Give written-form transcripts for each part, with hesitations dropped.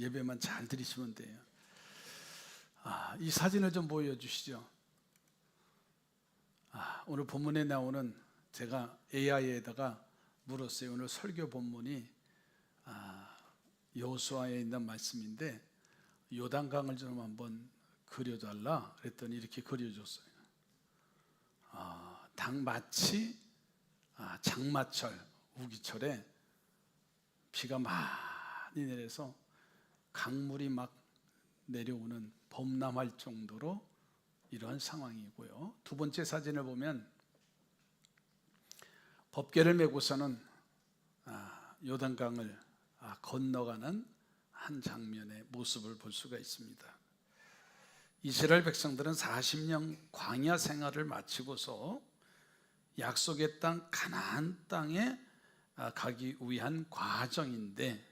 예배만 잘 드리시면 돼요. 이 사진을 좀 보여주시죠. 오늘 본문에 나오는, 제가 AI에다가 물었어요. 오늘 설교 본문이 여호수아에 있는 말씀인데 요단강을 좀 한번 그려달라 그랬더니 이렇게 그려줬어요. 마치 장마철, 우기철에 비가 많이 내려서 강물이 막 내려오는 범람할 정도로 이러한 상황이고요. 두 번째 사진을 보면 법궤를 메고서는 요단강을 건너가는 한 장면의 모습을 볼 수가 있습니다. 이스라엘 백성들은 40년 광야 생활을 마치고서 약속의 땅 가나안 땅에 가기 위한 과정인데,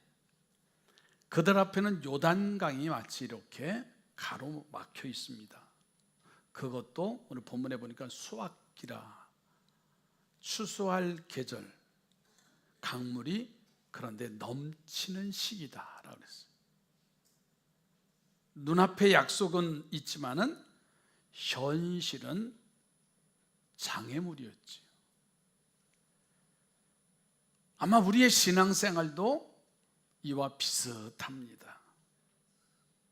그들 앞에는 요단강이 마치 이렇게 가로막혀 있습니다. 그것도 오늘 본문에 보니까 수확기라, 추수할 계절, 강물이 그런데 넘치는 시기다라고 그랬어요. 눈앞에 약속은 있지만은 현실은 장애물이었지요. 아마 우리의 신앙생활도 이와 비슷합니다.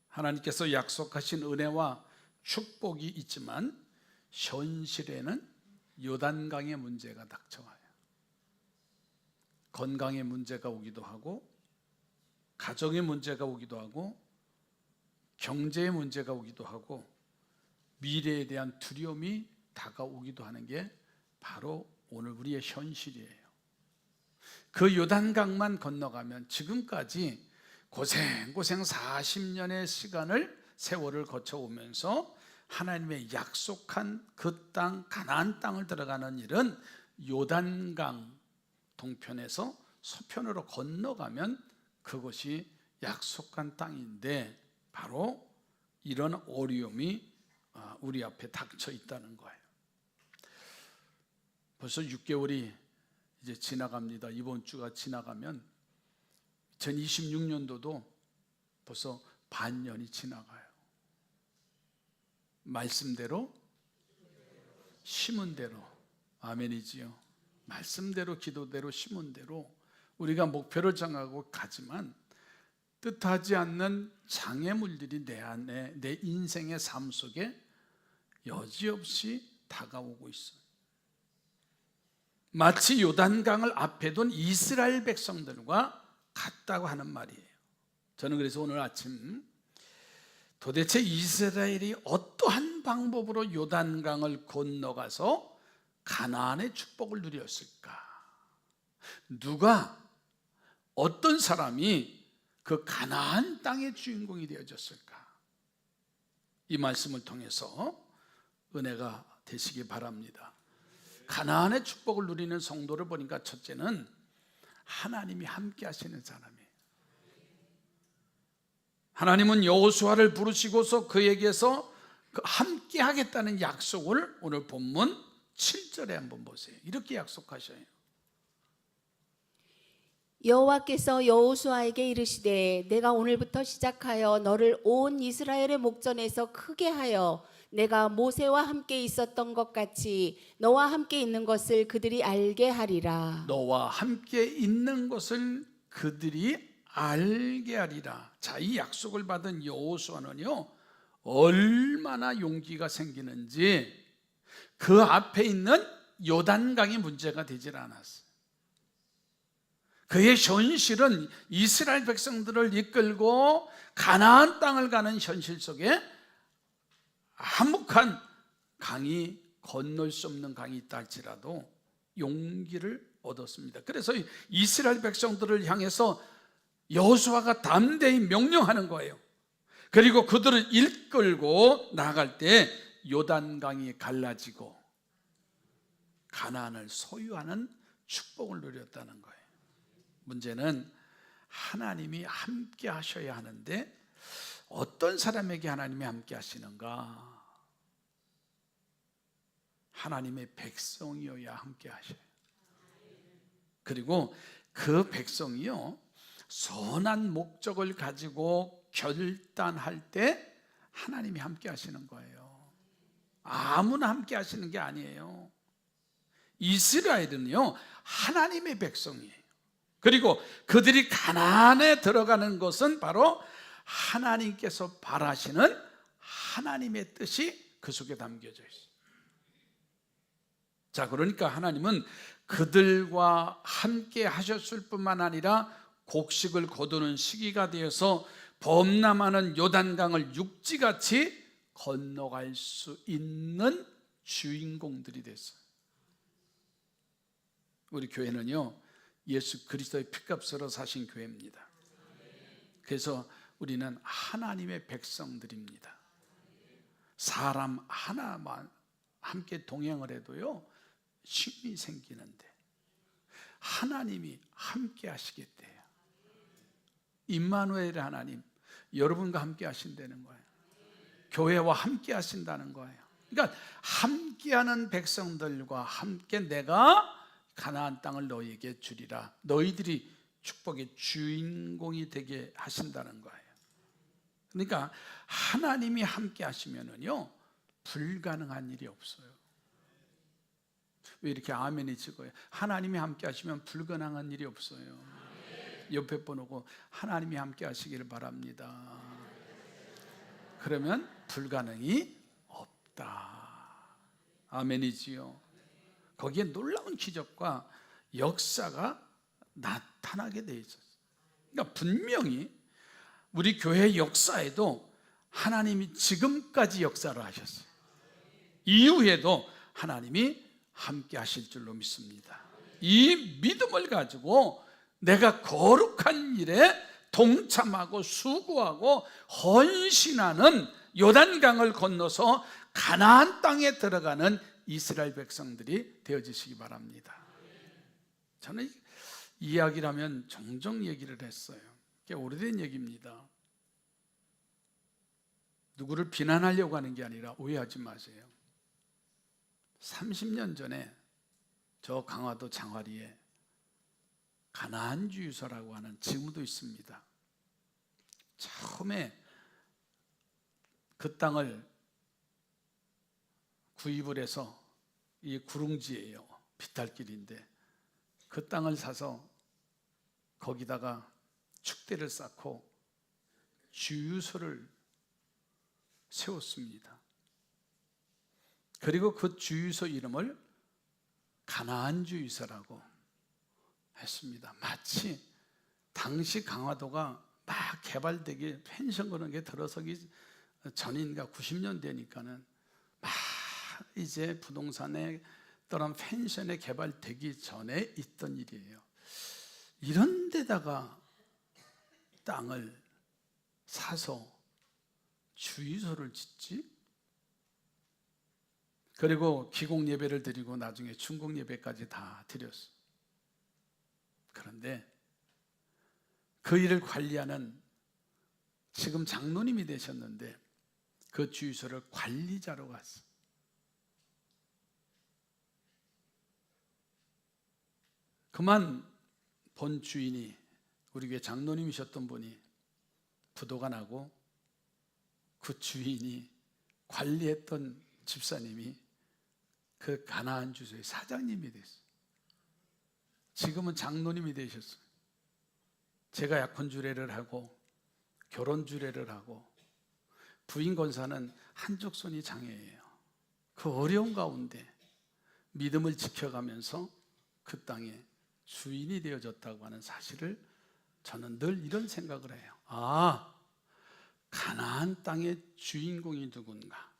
하나님께서 약속하신 은혜와 축복이 있지만 현실에는 요단강의 문제가 닥쳐와요. 건강의 문제가 오기도 하고, 가정의 문제가 오기도 하고, 경제의 문제가 오기도 하고, 미래에 대한 두려움이 다가오기도 하는 게 바로 오늘 우리의 현실이에요. 그 요단강만 건너가면 지금까지 고생고생 40년의 세월을 거쳐오면서 하나님의 약속한 그 땅, 가나안 땅을 들어가는 일은 요단강 동편에서 서편으로 건너가면 그것이 약속한 땅인데, 바로 이런 어려움이 우리 앞에 닥쳐 있다는 거예요. 벌써 6개월이 이제 지나갑니다. 이번 주가 지나가면 2026년도도 벌써 반년이 지나가요. 말씀대로 심은 대로, 아멘이지요. 말씀대로, 기도대로, 심은 대로 우리가 목표를 정하고 가지만 뜻하지 않는 장애물들이 내 안에, 내 인생의 삶 속에 여지없이 다가오고 있어요. 마치 요단강을 앞에 둔 이스라엘 백성들과 같다고 하는 말이에요. 저는 그래서 오늘 아침 도대체 이스라엘이 어떠한 방법으로 요단강을 건너가서 가나안의 축복을 누렸을까? 누가, 어떤 사람이 그 가나안 땅의 주인공이 되어졌을까? 이 말씀을 통해서 은혜가 되시기 바랍니다. 가나안의 축복을 누리는 성도를 보니까 첫째는 하나님이 함께 하시는 사람이에요. 하나님은 여호수아를 부르시고서 그에게서 함께 하겠다는 약속을 오늘 본문 7절에 한번 보세요. 이렇게 약속하셔요. 여호와께서 여호수아에게 이르시되 내가 오늘부터 시작하여 너를 온 이스라엘의 목전에서 크게 하여 내가 모세와 함께 있었던 것 같이 너와 함께 있는 것을 그들이 알게 하리라. 너와 함께 있는 것을 그들이 알게 하리라. 자, 이 약속을 받은 여호수아는요, 얼마나 용기가 생기는지 그 앞에 있는 요단강이 문제가 되질 않았어요. 그의 현실은 이스라엘 백성들을 이끌고 가나안 땅을 가는 현실 속에 한복한 강이, 건널 수 없는 강이 있다 할지라도 용기를 얻었습니다. 그래서 이스라엘 백성들을 향해서 여호수아가 담대히 명령하는 거예요. 그리고 그들을 이끌고 나갈 때 요단강이 갈라지고 가나안을 소유하는 축복을 누렸다는 거예요. 문제는 하나님이 함께 하셔야 하는데 어떤 사람에게 하나님이 함께 하시는가? 하나님의 백성이어야 함께 하셔요. 그리고 그 백성이요, 선한 목적을 가지고 결단할 때 하나님이 함께 하시는 거예요. 아무나 함께 하시는 게 아니에요. 이스라엘은요, 하나님의 백성이에요. 그리고 그들이 가나안에 들어가는 것은 바로 하나님께서 바라시는 하나님의 뜻이 그 속에 담겨져 있어요. 자, 그러니까 하나님은 그들과 함께 하셨을 뿐만 아니라 곡식을 거두는 시기가 되어서 범람하는 요단강을 육지같이 건너갈 수 있는 주인공들이 됐어요. 우리 교회는요, 예수 그리스도의 피값으로 사신 교회입니다. 그래서 우리는 하나님의 백성들입니다. 사람 하나만 함께 동행을 해도요, 힘이 생기는데 하나님이 함께 하시겠대요. 임마누엘 하나님, 여러분과 함께 하신다는 거예요. 교회와 함께 하신다는 거예요. 그러니까 함께하는 백성들과 함께 내가 가나안 땅을 너희에게 주리라. 너희들이 축복의 주인공이 되게 하신다는 거예요. 그러니까 하나님이 함께 하시면은요, 불가능한 일이 없어요. 왜 이렇게 아멘이 찍어요? 하나님이 함께 하시면 불가능한 일이 없어요. 옆에 보고 하나님이 함께 하시기를 바랍니다. 그러면 불가능이 없다. 아멘이지요. 거기에 놀라운 기적과 역사가 나타나게 돼 있었어요. 그러니까 분명히 우리 교회 역사에도 하나님이 지금까지 역사를 하셨어요. 이후에도 하나님이 함께 하실 줄로 믿습니다. 이 믿음을 가지고 내가 거룩한 일에 동참하고 수고하고 헌신하는 요단강을 건너서 가나안 땅에 들어가는 이스라엘 백성들이 되어지시기 바랍니다. 저는 이 이야기라면 종종 얘기를 했어요. 꽤 오래된 얘기입니다. 누구를 비난하려고 하는 게 아니라 오해하지 마세요. 30년 전에 저 강화도 장화리에 가나안 주유소라고 하는 지금도 있습니다. 처음에 그 땅을 구입을 해서, 이 구릉지예요. 비탈길인데 그 땅을 사서 거기다가 축대를 쌓고 주유소를 세웠습니다. 그리고 그 주유소 이름을 가나안 주유소라고 했습니다. 마치 당시 강화도가 막 개발되기, 펜션 그런 게 들어서기 전인가 90년대니까는 막 이제 부동산에 또는 펜션에 개발되기 전에 있던 일이에요. 이런 데다가 땅을 사서 주유소를 짓지? 그리고 기공 예배를 드리고 나중에 중공 예배까지 다 드렸어요. 그런데 그 일을 관리하는, 지금 장로님이 되셨는데 그 주유소를 관리자로 갔어요. 그만 본 주인이, 우리 교회 장로님이셨던 분이 부도가 나고 그 주인이, 관리했던 집사님이 그 가나안 주소의 사장님이 됐어요. 지금은 장로님이 되셨어요. 제가 약혼 주례를 하고 결혼 주례를 하고, 부인 권사는 한쪽 손이 장애예요. 그 어려운 가운데 믿음을 지켜가면서 그 땅에 주인이 되어졌다고 하는 사실을 저는 늘 이런 생각을 해요. 아, 가나안 땅의 주인공이 누군가?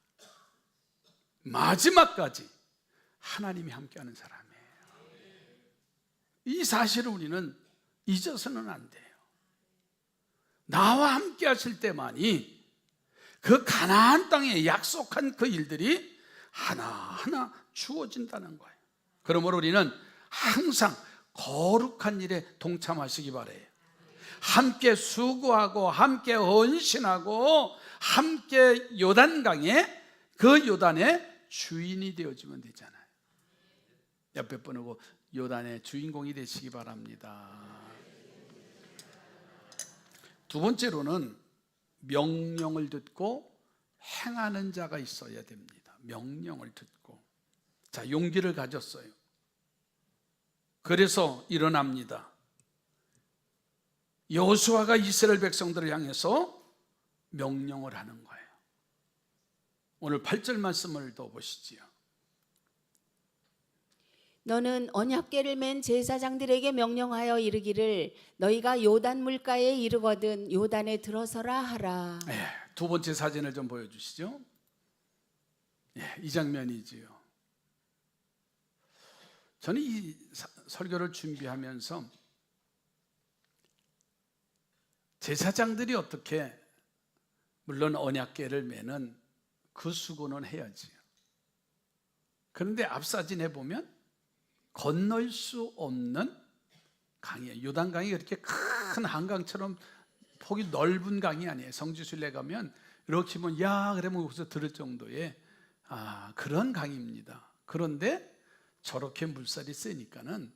마지막까지 하나님이 함께하는 사람이에요. 이 사실을 우리는 잊어서는 안 돼요. 나와 함께 하실 때만이 그 가나안 땅에 약속한 그 일들이 하나하나 주어진다는 거예요. 그러므로 우리는 항상 거룩한 일에 동참하시기 바라요. 함께 수고하고 함께 헌신하고 함께 요단강에, 그 요단의 주인이 되어주면 되잖아요. 옆에 분하고 요단의 주인공이 되시기 바랍니다. 두 번째로는 명령을 듣고 행하는 자가 있어야 됩니다. 명령을 듣고. 자, 용기를 가졌어요. 그래서 일어납니다. 여호수아가 이스라엘 백성들을 향해서 명령을 하는 거예요. 오늘 8절 말씀을 더 보시지요. 너는 언약궤를 맨 제사장들에게 명령하여 이르기를 너희가 요단 물가에 이르거든 요단에 들어서라 하라. 네, 두 번째 사진을 좀 보여주시죠. 네, 이 장면이지요. 저는 이 설교를 준비하면서 제사장들이 어떻게, 물론 언약궤를 매는 그 수고는 해야지요. 그런데 앞사진에 보면 건널 수 없는 강이에요. 요단강이 그렇게 큰 한강처럼 폭이 넓은 강이 아니에요. 성지순례 가면 이렇게 보면 야 그러면 거기서 들을 정도의 그런 강입니다. 그런데 저렇게 물살이 세니까는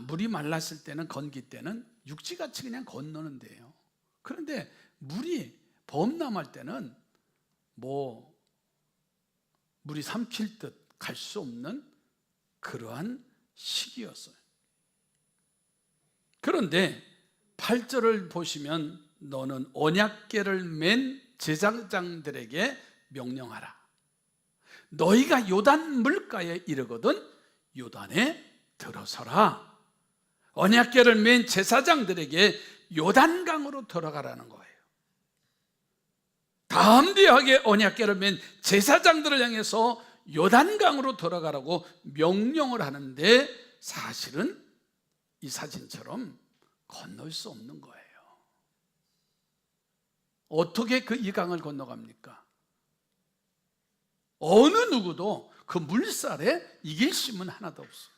물이 말랐을 때는, 건기 때는 육지같이 그냥 건너는데요. 그런데 물이 범람할 때는 물이 삼킬 듯 갈 수 없는 그러한 시기였어요. 그런데 8절을 보시면 너는 언약궤를 맨 제사장들에게 명령하라. 너희가 요단 물가에 이르거든 요단에 들어서라. 언약궤를 맨 제사장들에게 요단강으로 들어가라는 거예요. 담대하게 언약궤를 맨 제사장들을 향해서 요단강으로 들어가라고 명령을 하는데 사실은 이 사진처럼 건널 수 없는 거예요. 어떻게 이 강을 건너갑니까? 어느 누구도 그 물살에 이길 힘은 하나도 없어요.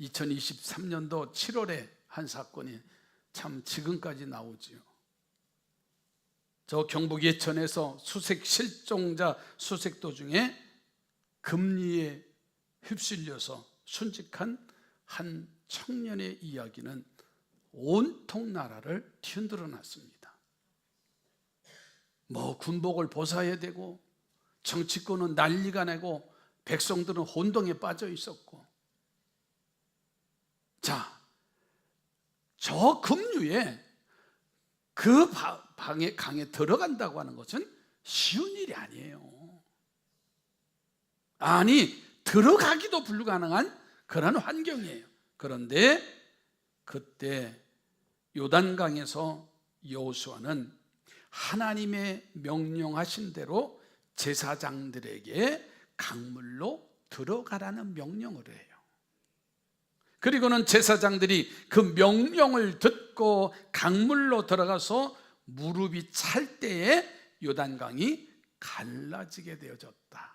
2023년도 7월에 한 사건이 참 지금까지 나오지요. 저 경북 예천에서 수색 실종자 수색 도중에 금리에 휩쓸려서 순직한 한 청년의 이야기는 온통 나라를 뒤흔들어 놨습니다. 군복을 벗어야 되고 정치권은 난리가 나고 백성들은 혼동에 빠져 있었고, 자, 저 급류에 그 강에 들어간다고 하는 것은 쉬운 일이 아니에요. 아니, 들어가기도 불가능한 그런 환경이에요. 그런데 그때 요단강에서 여호수아는 하나님의 명령하신 대로 제사장들에게 강물로 들어가라는 명령을 해요. 그리고는 제사장들이 그 명령을 듣고 강물로 들어가서 무릎이 찰 때에 요단강이 갈라지게 되어졌다.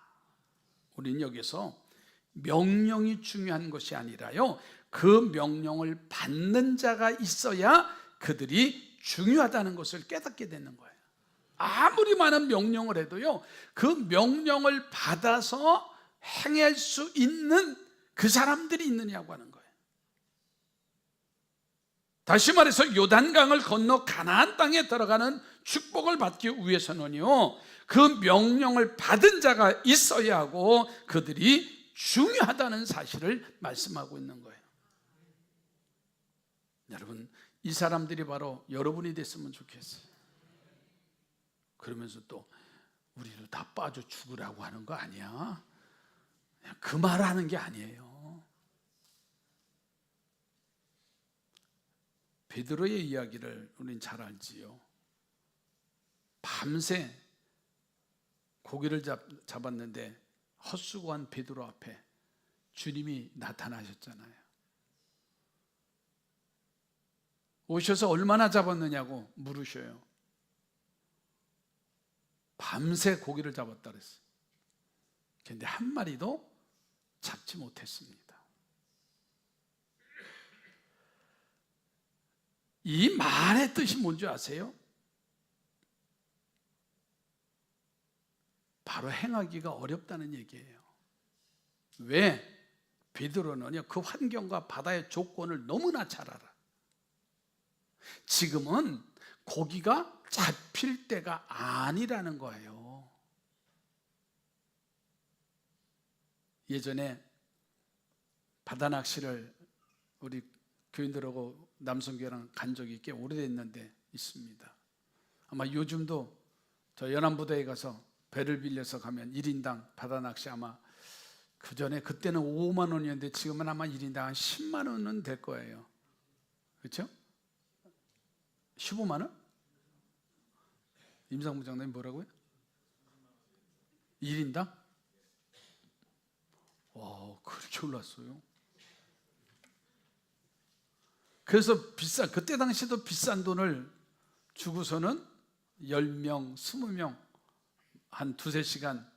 우리는 여기서 명령이 중요한 것이 아니라요, 그 명령을 받는 자가 있어야 그들이 중요하다는 것을 깨닫게 되는 거예요. 아무리 많은 명령을 해도요, 그 명령을 받아서 행할 수 있는 그 사람들이 있느냐고 하는 거예요. 다시 말해서 요단강을 건너 가나안 땅에 들어가는 축복을 받기 위해서는요, 그 명령을 받은 자가 있어야 하고 그들이 중요하다는 사실을 말씀하고 있는 거예요. 여러분, 이 사람들이 바로 여러분이 됐으면 좋겠어요. 그러면서 또 우리를 다 빠져 죽으라고 하는 거 아니야? 그 말 하는 게 아니에요. 베드로의 이야기를 우리는 잘 알지요. 밤새 고기를 잡았는데 헛수고한 베드로 앞에 주님이 나타나셨잖아요. 오셔서 얼마나 잡았느냐고 물으셔요. 밤새 고기를 잡았다 그랬어요. 그런데 한 마리도 잡지 못했습니다. 이 말의 뜻이 뭔지 아세요? 바로 행하기가 어렵다는 얘기예요. 왜? 베드로는요, 그 환경과 바다의 조건을 너무나 잘 알아. 지금은 고기가 잡힐 때가 아니라는 거예요. 예전에 바다 낚시를 우리 교인들하고 남성교회랑 간 적이 꽤 오래됐는데 있습니다. 아마 요즘도 저 연안부대에 가서 배를 빌려서 가면 1인당 바다 낚시 아마 그때는 5만 원이었는데 지금은 아마 1인당 한 10만 원은 될 거예요. 그렇죠? 15만 원? 임상부장님 뭐라고요? 1인당? 와, 그렇게 올랐어요. 그래서 그때 당시도 비싼 돈을 주고서는 10명, 20명 한 2-3시간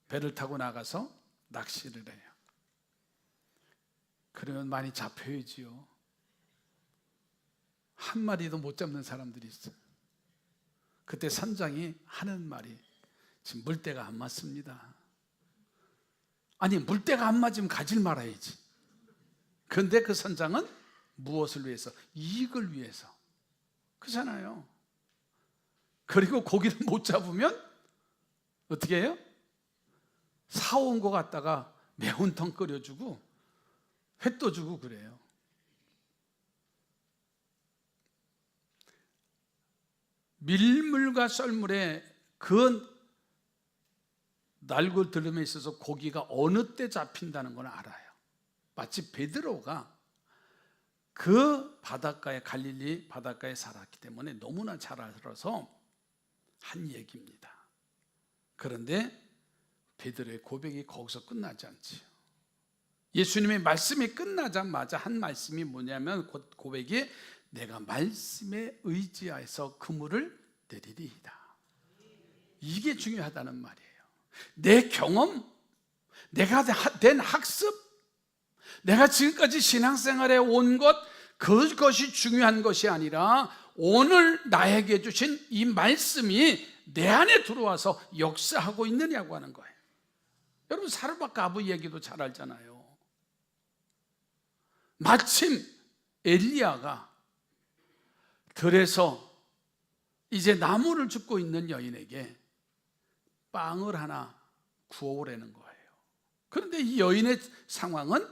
배를 타고 나가서 낚시를 해요. 그러면 많이 잡혀야지요. 한 마리도 못 잡는 사람들이 있어요. 그때 선장이 하는 말이 지금 물때가 안 맞습니다. 아니, 물때가 안 맞으면 가지 말아야지. 그런데 그 선장은 무엇을 위해서? 이익을 위해서. 그렇잖아요. 그리고 고기를 못 잡으면 어떻게 해요? 사온 거 갖다가 매운탕 끓여주고 횟도 주고 그래요. 밀물과 썰물에 그 날고 들음에 있어서 고기가 어느 때 잡힌다는 건 알아요. 마치 베드로가 그 바닷가에, 갈릴리 바닷가에 살았기 때문에 너무나 잘 알아서 한 얘기입니다. 그런데 베드로의 고백이 거기서 끝나지 않지요. 예수님의 말씀이 끝나자마자 한 말씀이 뭐냐면 고백이 내가 말씀에 의지하여서 그물을 내리리이다. 이게 중요하다는 말이에요. 내 경험, 내가 된 학습, 내가 지금까지 신앙생활에 온 것, 그것이 중요한 것이 아니라 오늘 나에게 주신 이 말씀이 내 안에 들어와서 역사하고 있느냐고 하는 거예요. 여러분, 사르밧 아부 얘기도 잘 알잖아요. 마침 엘리야가 들에서 이제 나무를 줍고 있는 여인에게 빵을 하나 구워오라는 거예요. 그런데 이 여인의 상황은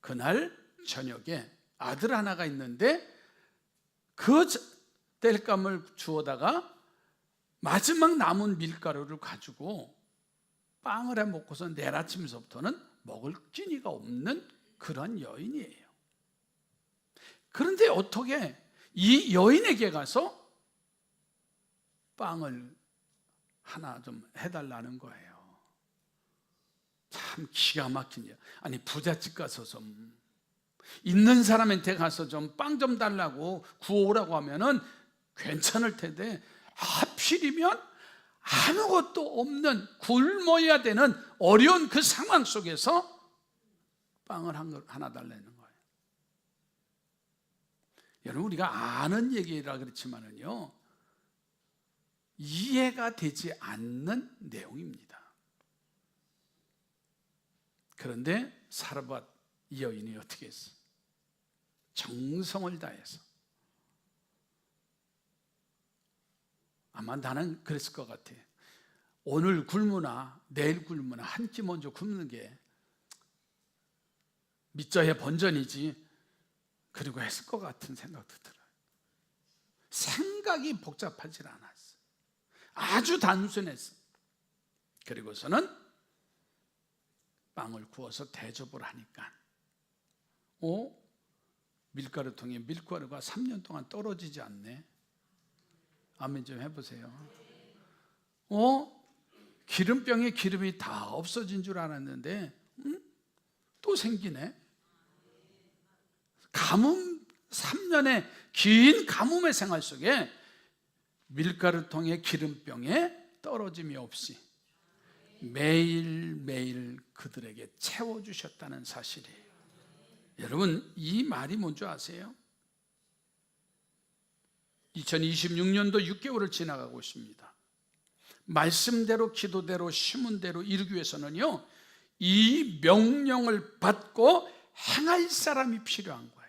그날 저녁에 아들 하나가 있는데 그 땔감을 주워다가 마지막 남은 밀가루를 가지고 빵을 해 먹고서 내일 아침서부터는 먹을 끼니가 없는 그런 여인이에요. 그런데 어떻게 이 여인에게 가서 빵을 하나 좀 해달라는 거예요. 참 기가 막힌 일. 아니, 부잣집 가서 좀 있는 사람한테 가서 좀 빵 좀 달라고 구워오라고 하면은 괜찮을 텐데 하필이면 아무것도 없는 굶어야 되는 어려운 그 상황 속에서 빵을 하나 달라는 거예요. 여러분, 우리가 아는 얘기라 그렇지만은요, 이해가 되지 않는 내용입니다. 그런데 사르밧 이 여인이 어떻게 했어? 정성을 다해서. 아마 나는 그랬을 것 같아. 오늘 굶으나 내일 굶으나 한 끼 먼저 굶는 게 밑자의 번전이지. 그리고 했을 것 같은 생각도 들어요. 생각이 복잡하지 않았어. 아주 단순했어. 그리고서는 빵을 구워서 대접을 하니까 밀가루통에 밀가루가 3년 동안 떨어지지 않네. 아멘 좀 해보세요. 기름병에 기름이 다 없어진 줄 알았는데 또 생기네. 가뭄 3년의 긴 가뭄의 생활 속에 밀가루통에 기름병에 떨어짐이 없이 매일매일 그들에게 채워주셨다는 사실이에요. 여러분, 이 말이 뭔지 아세요? 2026년도 6개월을 지나가고 있습니다. 말씀대로 기도대로 심은대로 이루기 위해서는요, 이 명령을 받고 행할 사람이 필요한 거예요.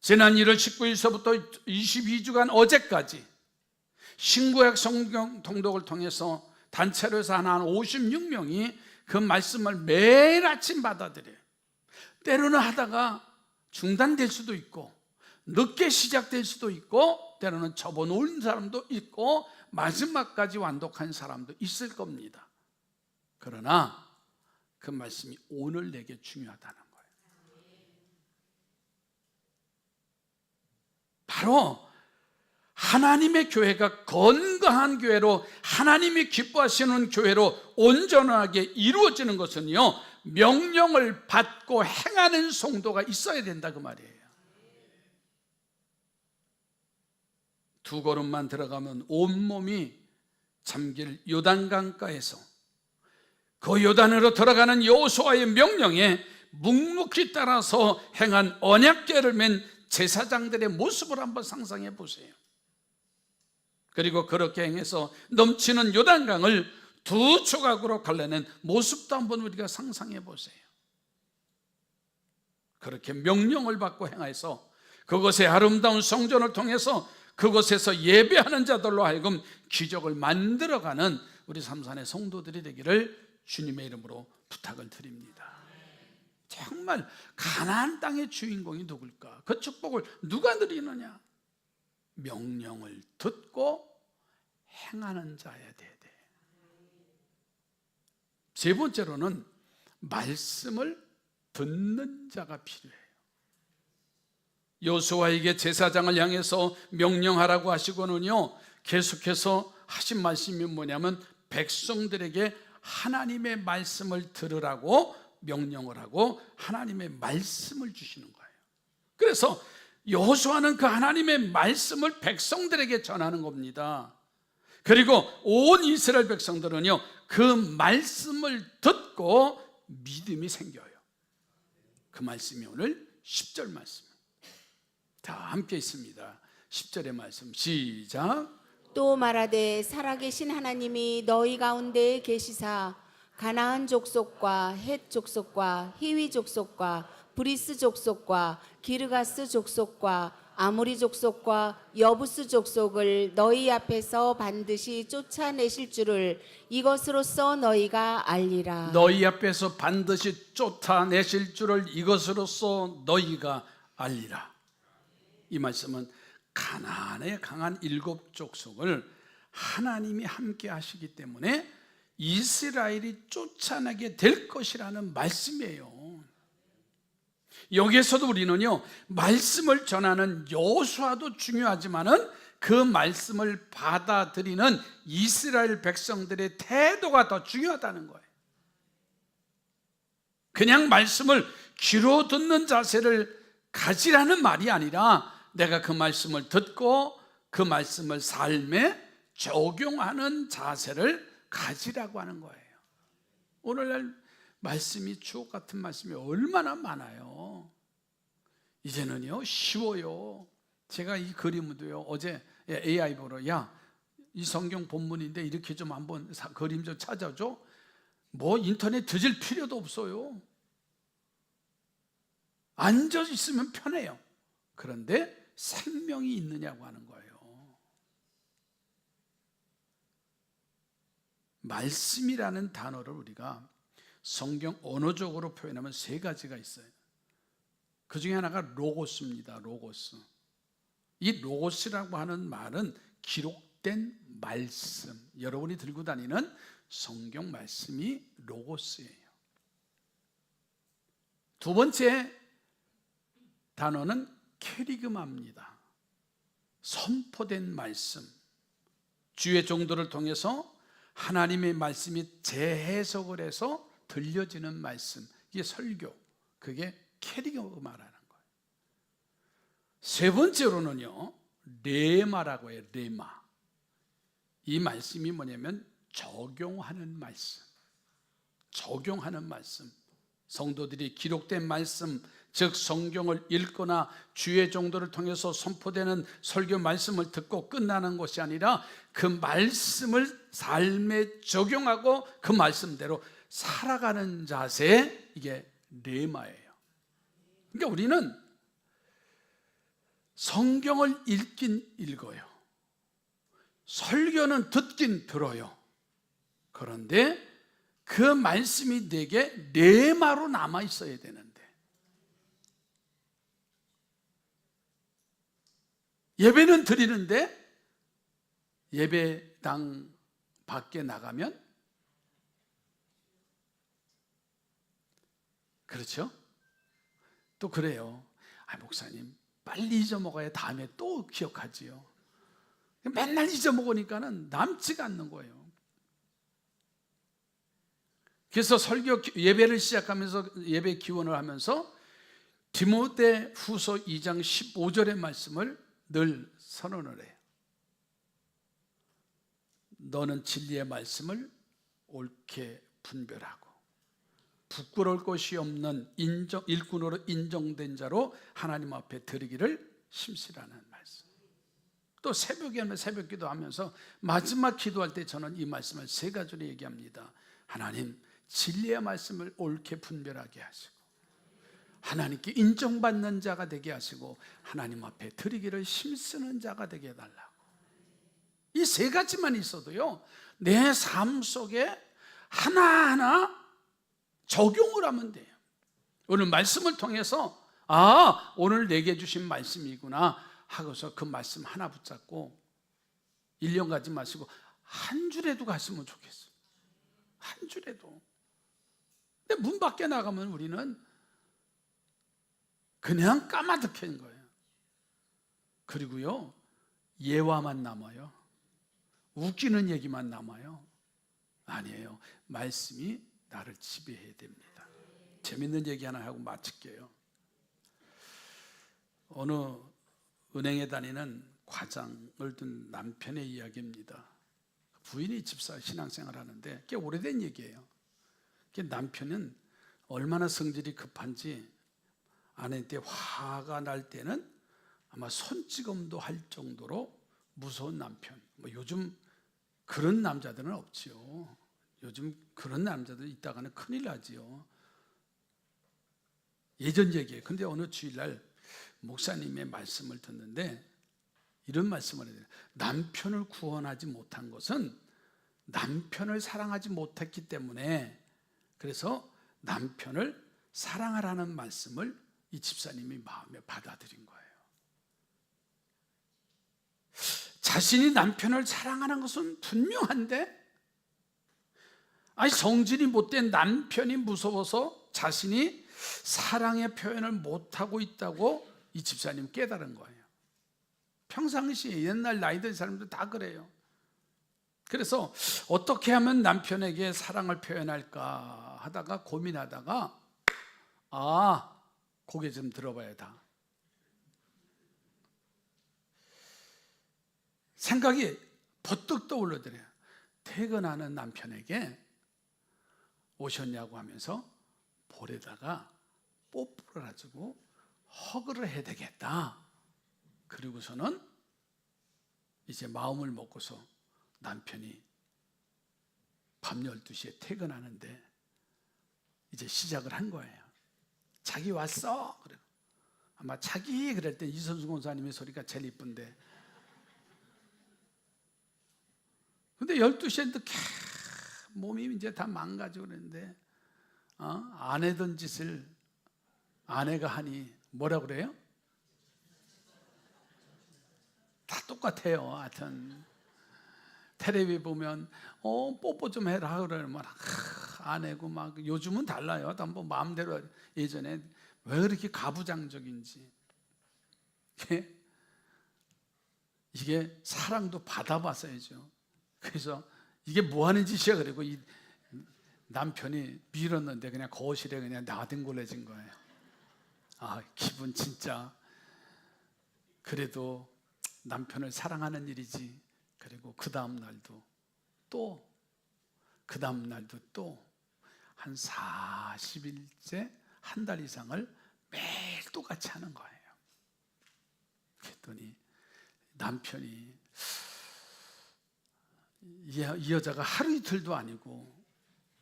지난 1월 19일서부터 22주간 어제까지 신구약 성경 통독을 통해서 단체로 해서 한 56명이 그 말씀을 매일 아침 받아들여요. 때로는 하다가 중단될 수도 있고 늦게 시작될 수도 있고 때로는 접어놓은 사람도 있고 마지막까지 완독한 사람도 있을 겁니다. 그러나 그 말씀이 오늘 내게 중요하다는 거예요. 바로 하나님의 교회가 건강한 교회로, 하나님이 기뻐하시는 교회로 온전하게 이루어지는 것은요, 명령을 받고 행하는 성도가 있어야 된다 그 말이에요. 두 걸음만 들어가면 온몸이 잠길 요단강가에서 그 요단으로 들어가는 여호수아의 명령에 묵묵히 따라서 행한 언약궤를 맨 제사장들의 모습을 한번 상상해 보세요. 그리고 그렇게 행해서 넘치는 요단강을 두 조각으로 갈라낸 모습도 한번 우리가 상상해 보세요. 그렇게 명령을 받고 행해서 그것의 아름다운 성전을 통해서 그곳에서 예배하는 자들로 하여금 기적을 만들어가는 우리 삼산의 성도들이 되기를 주님의 이름으로 부탁을 드립니다. 정말 가나안 땅의 주인공이 누굴까? 그 축복을 누가 누리느냐? 명령을 듣고 행하는 자여야 돼. 세 번째로는 말씀을 듣는 자가 필요해요. 여호수아에게 제사장을 향해서 명령하라고 하시고는요, 계속해서 하신 말씀이 뭐냐면 백성들에게 하나님의 말씀을 들으라고 명령을 하고 하나님의 말씀을 주시는 거예요. 그래서 여호수아는 그 하나님의 말씀을 백성들에게 전하는 겁니다. 그리고 온 이스라엘 백성들은요, 그 말씀을 듣고 믿음이 생겨요. 그 말씀이 오늘 10절 말씀. 다 함께 있습니다. 10절의 말씀 시작. 또 말하되 살아계신 하나님이 너희 가운데 계시사 가나안 족속과 헷 족속과 히위 족속과 브리스 족속과 기르가스 족속과 아모리 족속과 여부스 족속을 너희 앞에서 반드시 쫓아내실 줄을 이것으로써 너희가 알리라. 너희 앞에서 반드시 쫓아내실 줄을 이것으로써 너희가 알리라. 이 말씀은 가나안의 강한 7 족속을 하나님이 함께 하시기 때문에 이스라엘이 쫓아내게 될 것이라는 말씀이에요. 여기에서도 우리는요, 말씀을 전하는 여호수아도 중요하지만은 그 말씀을 받아들이는 이스라엘 백성들의 태도가 더 중요하다는 거예요. 그냥 말씀을 귀로 듣는 자세를 가지라는 말이 아니라 내가 그 말씀을 듣고 그 말씀을 삶에 적용하는 자세를 가지라고 하는 거예요. 오늘날 말씀이 주옥 같은 말씀이 얼마나 많아요. 이제는요 쉬워요. 제가 이 그림도요 어제 AI 보러 이 성경 본문인데 이렇게 좀 한번 그림 좀 찾아줘. 뭐 인터넷 뒤질 필요도 없어요. 앉아 있으면 편해요. 그런데 생명이 있느냐고 하는 거예요. 말씀이라는 단어를 우리가 성경 언어적으로 표현하면 3가지가 있어요. 그 중에 하나가 로고스입니다. 로고스. 이 로고스라고 하는 말은 기록된 말씀, 여러분이 들고 다니는 성경 말씀이 로고스예요. 두 번째 단어는 캐리그마입니다. 선포된 말씀, 주의 종도를 통해서 하나님의 말씀이 재해석을 해서 들려지는 말씀, 이게 설교, 그게 캐리그마라는 거예요. 세 번째로는요 레마라고 해요. 레마. 이 말씀이 뭐냐면 적용하는 말씀, 적용하는 말씀. 성도들이 기록된 말씀, 즉 성경을 읽거나 주의 종도를 통해서 선포되는 설교 말씀을 듣고 끝나는 것이 아니라 그 말씀을 삶에 적용하고 그 말씀대로 살아가는 자세, 이게 레마예요. 그러니까 우리는 성경을 읽긴 읽어요. 설교는 듣긴 들어요. 그런데 그 말씀이 내게 레마로 남아 있어야 되는데, 예배는 드리는데 예배당 밖에 나가면, 그렇죠? 또 그래요. 목사님 빨리 잊어먹어야 다음에 또 기억하지요. 맨날 잊어먹으니까는 남지가 않는 거예요. 그래서 설교 예배를 시작하면서, 예배 기원을 하면서 디모데 후서 2장 15절의 말씀을 늘 선언을 해요. 너는 진리의 말씀을 옳게 분별하고 부끄러울 것이 없는 일꾼으로 인정된 자로 하나님 앞에 드리기를 심시라는 말씀. 또 새벽에 하면 새벽 기도하면서 마지막 기도할 때 저는 이 말씀을 세 가지로 얘기합니다. 하나님, 진리의 말씀을 옳게 분별하게 하시고 하나님께 인정받는 자가 되게 하시고 하나님 앞에 드리기를 힘쓰는 자가 되게 해달라고. 이 세 가지만 있어도요, 내 삶 속에 하나하나 적용을 하면 돼요. 오늘 말씀을 통해서 오늘 내게 주신 말씀이구나 하고서 그 말씀 하나 붙잡고 1년 가지 마시고 한 줄에도 갔으면 좋겠어요. 한 줄에도. 근데 문 밖에 나가면 우리는 그냥 까마득한 거예요. 그리고요, 예화만 남아요. 웃기는 얘기만 남아요. 아니에요. 말씀이 나를 지배해야 됩니다. 재밌는 얘기 하나 하고 마칠게요. 어느 은행에 다니는 과장을 둔 남편의 이야기입니다. 부인이 집사 신앙생활 하는데 꽤 오래된 얘기예요. 남편은 얼마나 성질이 급한지 아내한테 화가 날 때는 아마 손찌검도 할 정도로 무서운 남편. 요즘 그런 남자들은 없지요. 요즘 그런 남자들 있다가는 큰일 나지요. 예전 얘기예요. 근데 어느 주일날 목사님의 말씀을 듣는데 이런 말씀을 해요. 남편을 구원하지 못한 것은 남편을 사랑하지 못했기 때문에, 그래서 남편을 사랑하라는 말씀을 이 집사님이 마음에 받아들인 거예요. 자신이 남편을 사랑하는 것은 분명한데, 성질이 못된 남편이 무서워서 자신이 사랑의 표현을 못하고 있다고 이 집사님 깨달은 거예요. 평상시에 옛날 나이 든 사람들 다 그래요. 그래서 어떻게 하면 남편에게 사랑을 표현할까 하다가 고민하다가 고개 좀 들어봐야 다. 생각이 버뜩 떠올르더래요. 퇴근하는 남편에게 오셨냐고 하면서 볼에다가 뽀뽀를 해주고 허그를 해야 되겠다. 그리고서는 이제 마음을 먹고서 남편이 밤 12시에 퇴근하는데 이제 시작을 한 거예요. 자기 왔어? 그래. 아마 자기 그럴 때 이선수 권사님의 소리가 제일 이쁜데, 근데 12시에 몸이 이제 다 망가지고 그랬는데 안 하던 짓을 아내가 하니 뭐라 그래요? 다 똑같아요. 하여튼 텔레비 보면 뽀뽀 좀 해라 그러면 안 하고 막 요즘은 달라요. 다 뭐 마음대로. 예전에 왜 그렇게 가부장적인지. 이게 사랑도 받아봤어야죠. 그래서 이게 뭐 하는 짓이야. 그리고 이 남편이 밀었는데 그냥 거실에 그냥 나뒹굴러진 거예요. 기분 진짜. 그래도 남편을 사랑하는 일이지. 그리고 그 다음 날도 또 한 40일째 한 달 이상을 매일 똑같이 하는 거예요. 그랬더니 남편이 이 여자가 하루 이틀도 아니고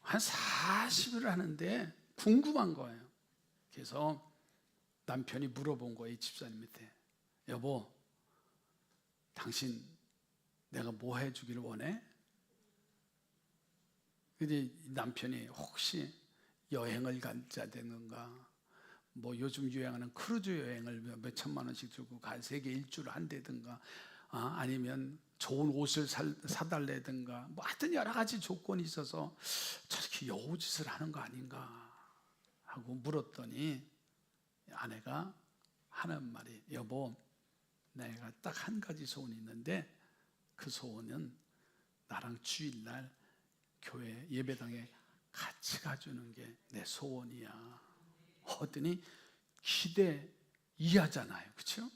한 40일을 하는데 궁금한 거예요. 그래서 남편이 물어본 거예요. 이 집사님한테. 여보, 당신 내가 뭐 해주기를 원해? 근데 남편이 혹시 여행을 가자든가 뭐 요즘 유행하는 크루즈 여행을 몇 천만 원씩 주고 세계 일주를 한다든가 아니면 좋은 옷을 사달라든가 뭐 하여튼 여러 가지 조건이 있어서 저렇게 여우짓을 하는 거 아닌가 하고 물었더니 아내가 하는 말이, 여보, 내가 딱 한 가지 소원이 있는데 그 소원은 나랑 주일날 교회 예배당에 같이 가주는 게 내 소원이야. 하더니 기대 이하잖아요, 그렇죠?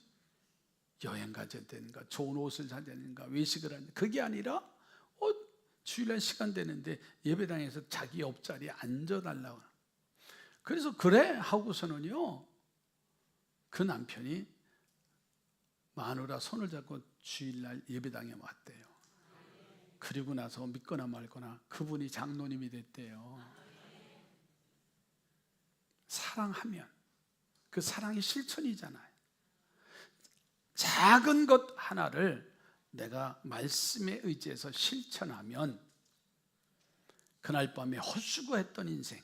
여행 가야 되는가, 좋은 옷을 사야 되는가, 외식을 하는가, 그게 아니라 주일날 시간 되는데 예배당에서 자기 옆자리에 앉아달라고. 그래서 그래 하고서는요, 그 남편이 마누라 손을 잡고 주일날 예배당에 왔대요. 그리고 나서 믿거나 말거나 그분이 장로님이 됐대요. 사랑하면 그 사랑이 실천이잖아요. 작은 것 하나를 내가 말씀에 의지해서 실천하면 그날 밤에 헛수고했던 인생,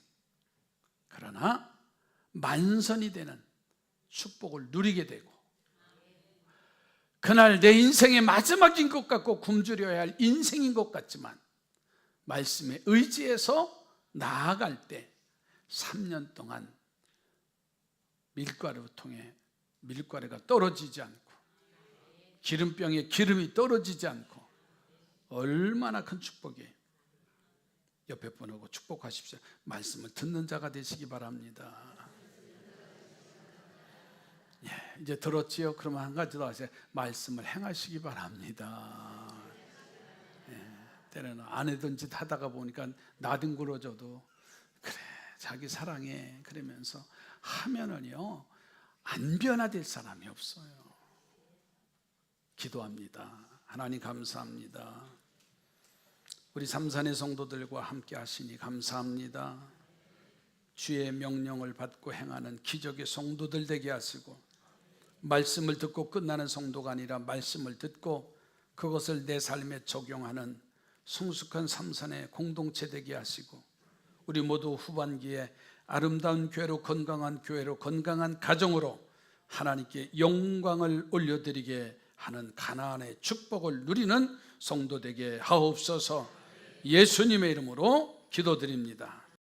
그러나 만선이 되는 축복을 누리게 되고, 그날 내 인생의 마지막인 것 같고 굶주려야 할 인생인 것 같지만 말씀에 의지해서 나아갈 때 3년 동안 밀가루 통에 밀가루가 떨어지지 않고 기름병에 기름이 떨어지지 않고 얼마나 큰 축복이에요. 옆에 분하고 축복하십시오. 말씀을 듣는 자가 되시기 바랍니다. 이제 들었지요? 그러면 한 가지 더 하세요. 말씀을 행하시기 바랍니다. 때로는 안 해던 짓 하다가 보니까 나뒹굴어져도 그래 자기 사랑해 그러면서 하면은요 안 변화될 사람이 없어요. 기도합니다. 하나님 감사합니다. 우리 삼산의 성도들과 함께 하시니 감사합니다. 주의 명령을 받고 행하는 기적의 성도들 되게 하시고, 말씀을 듣고 끝나는 성도가 아니라 말씀을 듣고 그것을 내 삶에 적용하는 성숙한 삼산의 공동체 되게 하시고, 우리 모두 후반기에 아름다운 교회로, 건강한 교회로, 건강한 가정으로 하나님께 영광을 올려드리게 하는 가나안의 축복을 누리는 성도 되게 하옵소서. 예수님의 이름으로 기도드립니다.